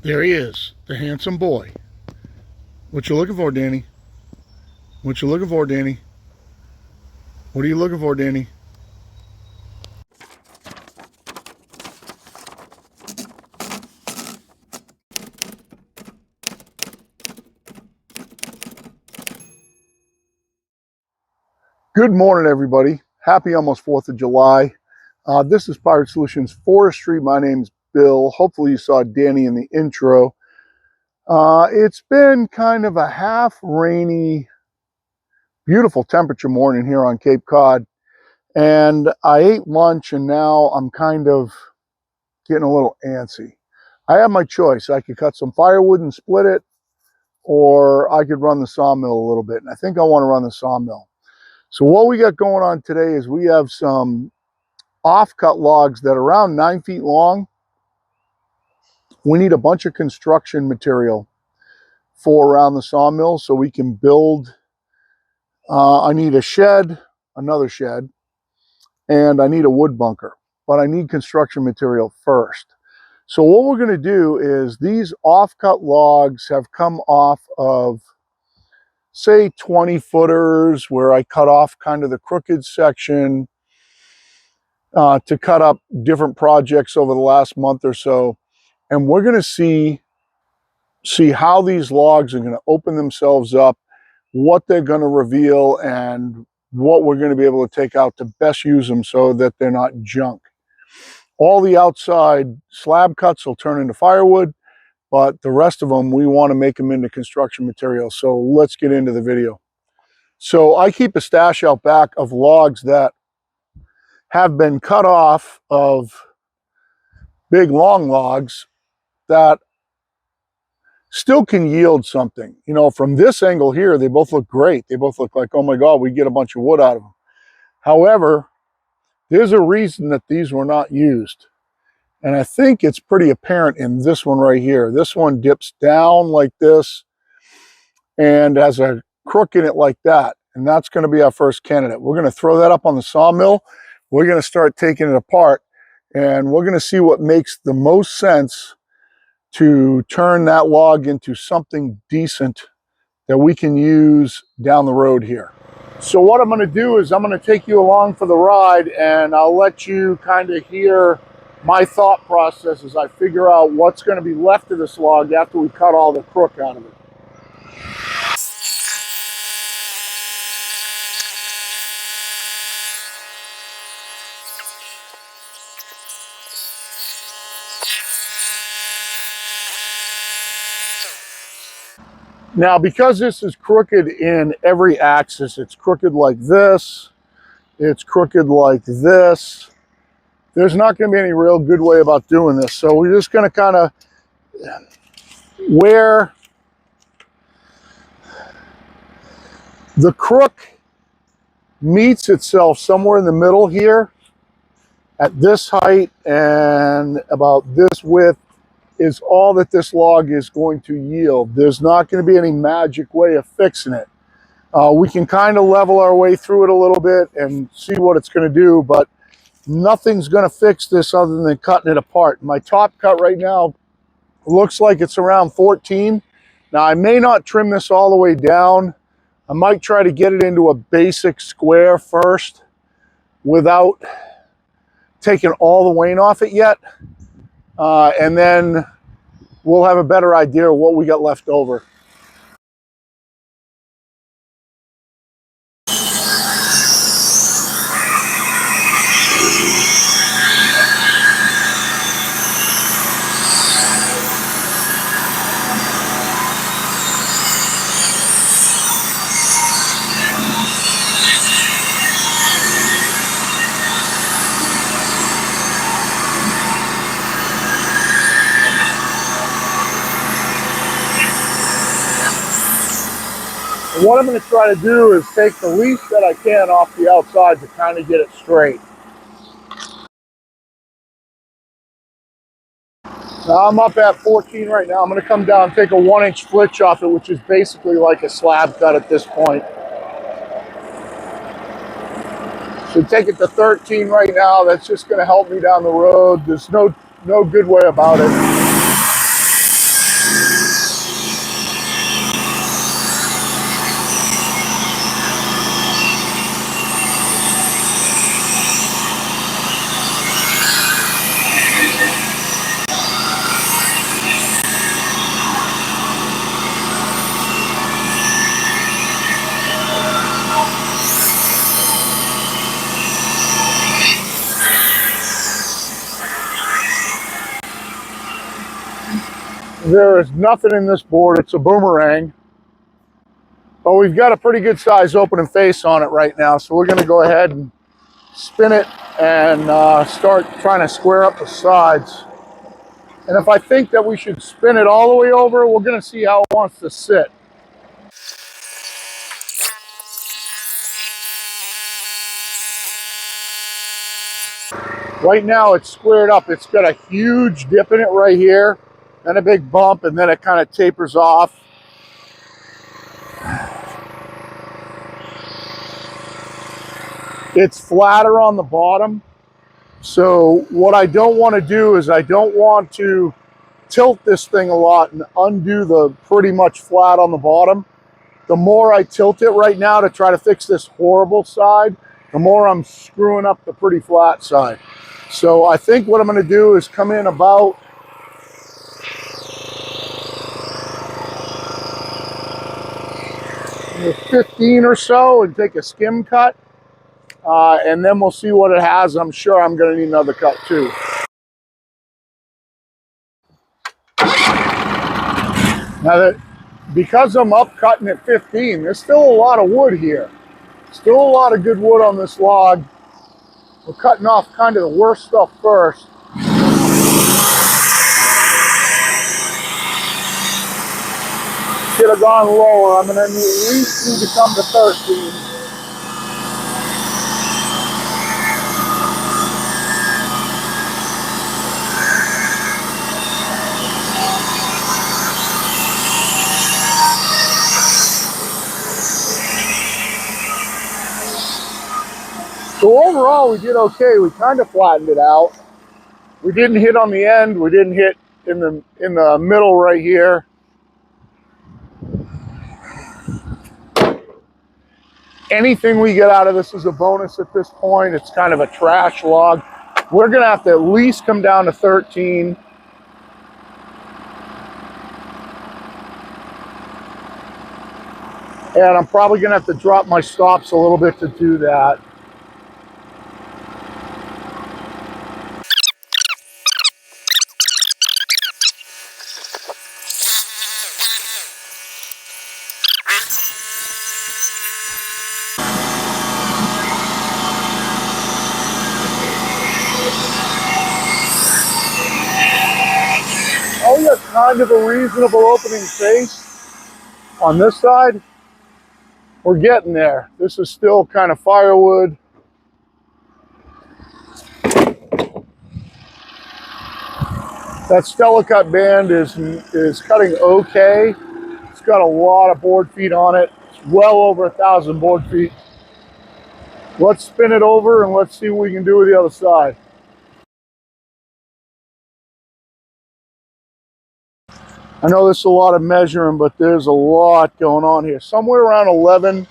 There he is, the handsome boy. What you looking for, Danny? What you looking for, Danny? What are you looking for, Danny? Good morning, everybody. Happy almost 4th of July. This is Pirate Solutions Forestry. My name's Bill. Hopefully you saw Danny in the intro. It's been kind of a half rainy, beautiful temperature morning here on Cape Cod. And I ate lunch and now I'm kind of getting a little antsy. I have my choice. I could cut some firewood and split it, or I could run the sawmill a little bit. And I think I want to run the sawmill. So what we got going on today is we have some off-cut logs that are around 9 feet long. We need a bunch of construction material for around the sawmill so we can build. I need a shed, another shed, and I need a wood bunker. But I need construction material first. So what we're going to do is these off-cut logs have come off of, say, 20 footers where I cut off kind of the crooked section to cut up different projects over the last month or so. And we're going to see how these logs are going to open themselves up, what they're going to reveal, and what we're going to be able to take out to best use them so that they're not junk. All the outside slab cuts will turn into firewood, but the rest of them, we want to make them into construction material. So let's get into the video. So I keep a stash out back of logs that have been cut off of big long logs that still can yield something. You know, from this angle here, they both look great. They both look like, oh my God, we get a bunch of wood out of them. However, there's a reason that these were not used. And I think it's pretty apparent in this one right here. This one dips down like this and has a crook in it like that. And that's going to be our first candidate. We're going to throw that up on the sawmill. We're going to start taking it apart and we're going to see what makes the most sense to turn that log into something decent that we can use down the road here. So what I'm going to do is I'm going to take you along for the ride and I'll let you kind of hear my thought process as I figure out what's going to be left of this log after we cut all the crook out of it. Now, because this is crooked in every axis, it's crooked like this, it's crooked like this, there's not going to be any real good way about doing this. So we're just going to kind of, where the crook meets itself somewhere in the middle here, at this height and about this width, is all that this log is going to yield. There's not going to be any magic way of fixing it. We can kind of level our way through it a little bit and see what it's going to do, but nothing's going to fix this other than cutting it apart. My top cut right now looks like it's around 14. Now, I may not trim this all the way down. I might try to get it into a basic square first without taking all the wane off it yet. And then we'll have a better idea of what we got left over. And what I'm going to try to do is take the least that I can off the outside to kind of get it straight. Now I'm up at 14 right now. I'm going to come down and take a 1-inch flitch off it, which is basically like a slab cut at this point. So take it to 13 right now. That's just going to help me down the road. There's no good way about it. There is nothing in this board. It's a boomerang. But we've got a pretty good size opening face on it right now. So we're going to go ahead and spin it and start trying to square up the sides. And if I think that we should spin it all the way over, we're going to see how it wants to sit. Right now it's squared up. It's got a huge dip in it right here, and a big bump, and then it kind of tapers off. It's flatter on the bottom. So what I don't want to do is I don't want to tilt this thing a lot and undo the pretty much flat on the bottom. The more I tilt it right now to try to fix this horrible side, the more I'm screwing up the pretty flat side. So I think what I'm going to do is come in about 15 or so and take a skim cut, and then we'll see what it has. I'm sure I'm going to need another cut too. Now that, because I'm up cutting at 15, there's still a lot of wood here. Still a lot of good wood on this log. We're cutting off kind of the worst stuff first. Should have gone lower. I'm going to at least need to come to 13. So overall, we did okay. We kind of flattened it out. We didn't hit on the end. We didn't hit in the middle right here. Anything we get out of this is a bonus at this point. It's kind of a trash log. We're going to have to at least come down to 13. And I'm probably going to have to drop my stops a little bit to do that. Oh, yeah, kind of a reasonable opening face on this side. We're getting there. This is still kind of firewood. That Stella cut band is cutting okay. It's got a lot of board feet on it. It's well over 1,000 board feet. Let's spin it over and let's see what we can do with the other side. I know this is a lot of measuring, but there's a lot going on here. Somewhere around 11,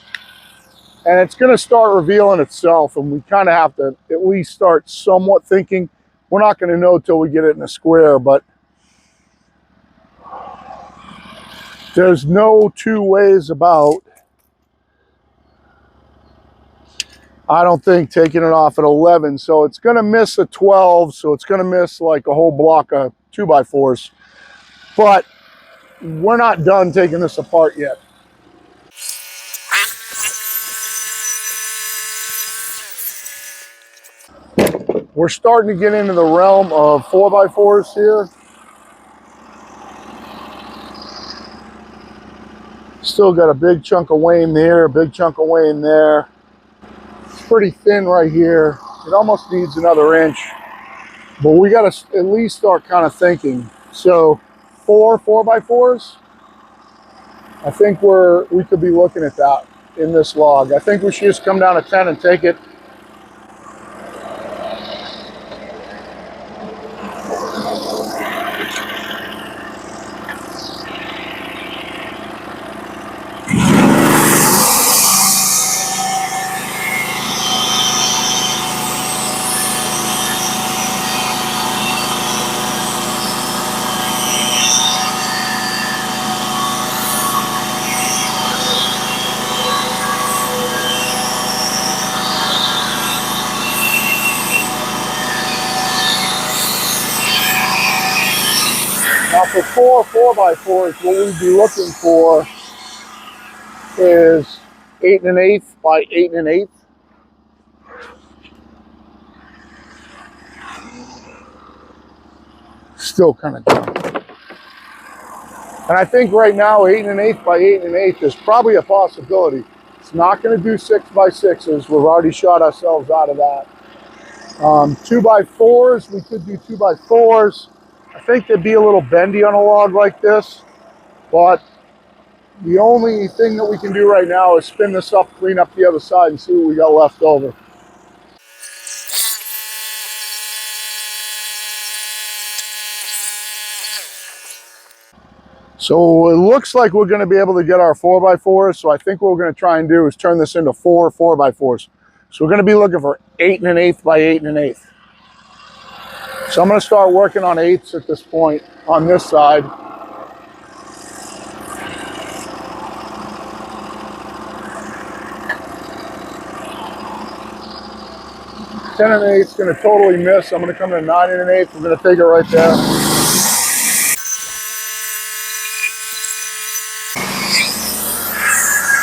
and it's going to start revealing itself, and we kind of have to at least start somewhat thinking. We're not going to know till we get it in a square, but there's no two ways about, I don't think, taking it off at 11. So it's going to miss a 12, so it's going to miss like a whole block of 2x4s. But we're not done taking this apart yet. We're starting to get into the realm of 4x4s here. Still got a big chunk of wane there, a big chunk of wane there. It's pretty thin right here. It almost needs another inch. But we got to at least start kind of thinking. So 4x4s, I think we could be looking at that in this log. I think we should just come down to 10 and take it. Now for 4x4s, what we'd be looking for is 8 1/8 by 8 1/8. Still kind of done. And I think right now 8 1/8 by 8 1/8 is probably a possibility. It's not going to do 6x6s. We've already shot ourselves out of that. 2x4s, we could do 2x4s. I think they'd be a little bendy on a log like this, but the only thing that we can do right now is spin this up, clean up the other side, and see what we got left over. So it looks like we're going to be able to get our 4x4s. So I think what we're going to try and do is turn this into 4x4s. So we're going to be looking for 8 1/8 by 8 1/8. So I'm going to start working on 8s at this point on this side. 10 1/8 is going to totally miss. I'm going to come to 9 1/8. We're going to take it right there.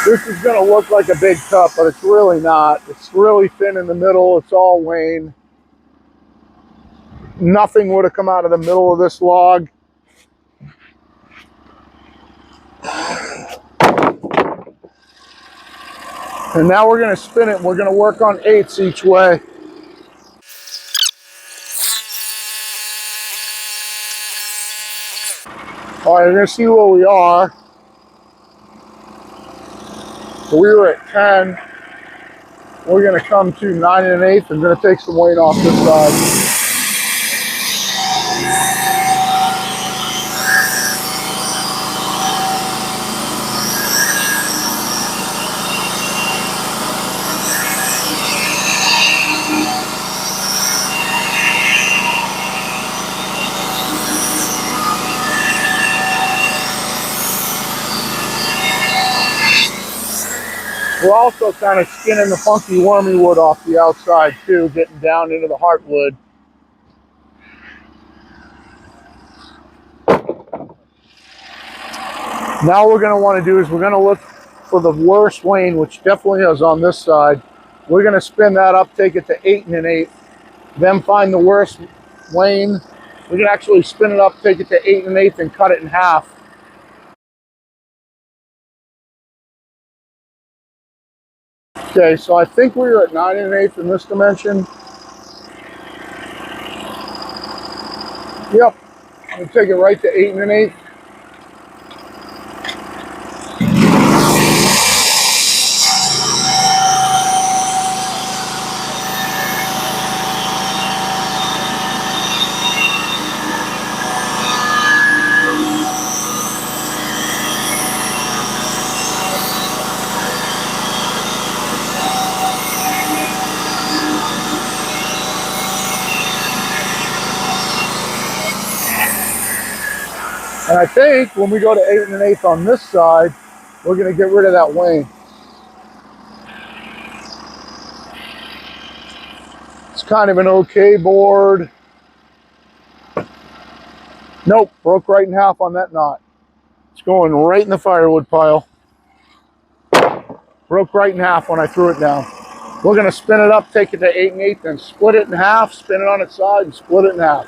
This is going to look like a big cut, but it's really not. It's really thin in the middle. It's all wane. Nothing would have come out of the middle of this log. And now we're going to spin it. And we're going to work on 8s each way. All right, we're going to see where we are. So we were at 10. We're going to come to 9 1/8. I'm going to take some weight off this side. We're also kind of skinning the funky wormy wood off the outside too, getting down into the heartwood. Now what we're going to want to do is we're going to look for the worst wane, which definitely is on this side. We're going to spin that up, take it to 8 1/8, then find the worst wane. We can actually spin it up, take it to 8 1/8, and cut it in half. Okay, so I think we were at 9 1/8 in this dimension. Yep, I'm going to take it right to 8 1/8. And I think when we go to 8 1/8 on this side, we're going to get rid of that wane. It's kind of an okay board. Nope, broke right in half on that knot. It's going right in the firewood pile. Broke right in half when I threw it down. We're going to spin it up, take it to 8 1/8, then split it in half, spin it on its side, and split it in half.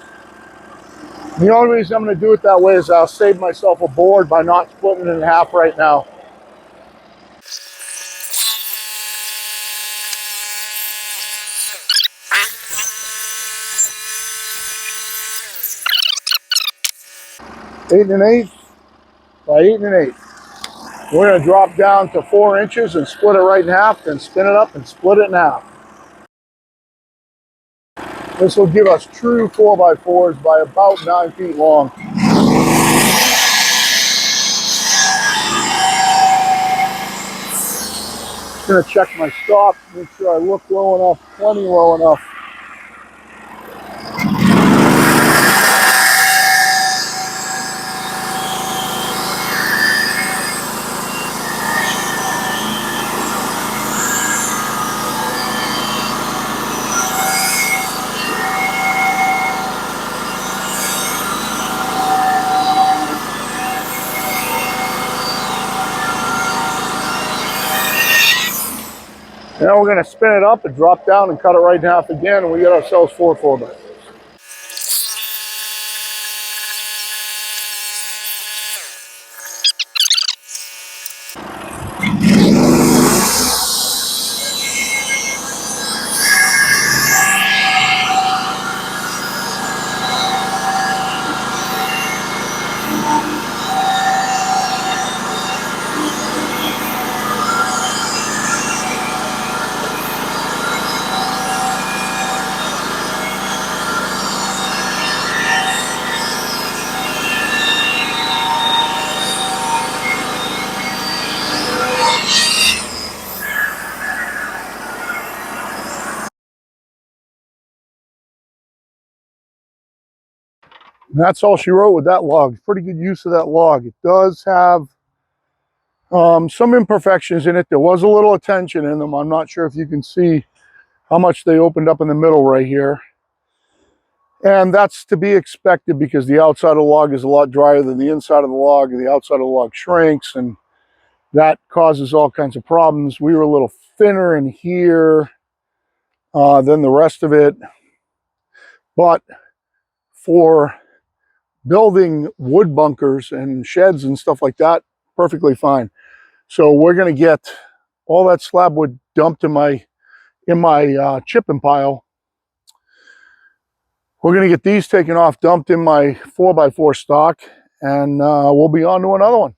The only reason I'm going to do it that way is I'll save myself a board by not splitting it in half right now. Eight and an eighth by 8 1/8. We're going to drop down to 4 inches and split it right in half, then spin it up and split it in half. This will give us true 4x4s by about 9 feet long. I'm going to check my stop, make sure I look low enough, plenty low enough. Now we're going to spin it up and drop down and cut it right in half again, and we get ourselves 4 4x. And that's all she wrote with that log. Pretty good use of that log. It does have some imperfections in it. There was a little attention in them. I'm not sure if you can see how much they opened up in the middle right here. And that's to be expected because the outside of the log is a lot drier than the inside of the log, and the outside of the log shrinks, and that causes all kinds of problems. We were a little thinner in here than the rest of it, but for building wood bunkers and sheds and stuff like that, perfectly fine. So we're going to get all that slab wood dumped in my chipping pile. We're going to get these taken off, dumped in my 4x4 stock, and we'll be on to another one.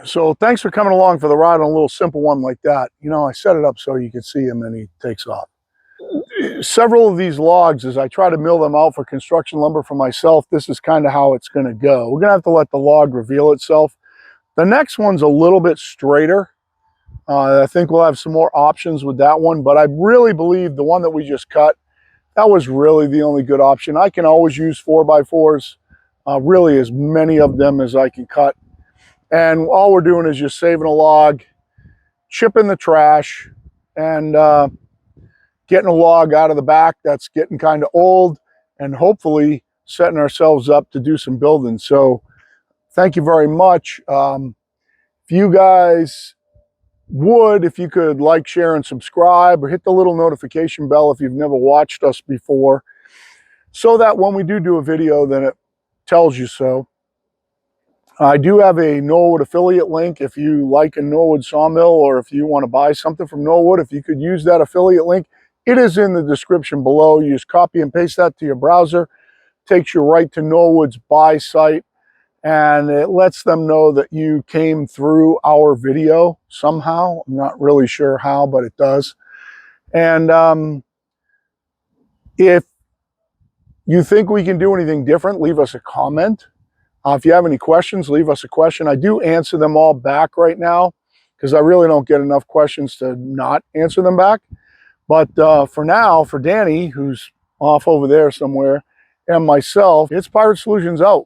So thanks for coming along for the ride on a little simple one like that. You know, I set it up so you could see him and he takes off. Several of these logs, as I try to mill them out for construction lumber for myself, this is kind of how it's going to go. We're going to have to let the log reveal itself. The next one's a little bit straighter. I think we'll have some more options with that one, but I really believe the one that we just cut, that was really the only good option. I can always use 4x4s, really as many of them as I can cut. And all we're doing is just saving a log, chipping the trash, and getting a log out of the back that's getting kind of old, and hopefully setting ourselves up to do some building. So thank you very much. If you guys would, if you could like, share, and subscribe, or hit the little notification bell if you've never watched us before, so that when we do a video, then it tells you so. I do have a Norwood affiliate link. If you like a Norwood sawmill, or if you want to buy something from Norwood, if you could use that affiliate link, it is in the description below. You just copy and paste that to your browser, takes you right to Norwood's buy site, and it lets them know that you came through our video somehow. I'm not really sure how, but it does. And if you think we can do anything different, leave us a comment. If you have any questions, leave us a question. I do answer them all back right now because I really don't get enough questions to not answer them back. But for now, for Danny, who's off over there somewhere, and myself, it's Pirate Solutions out.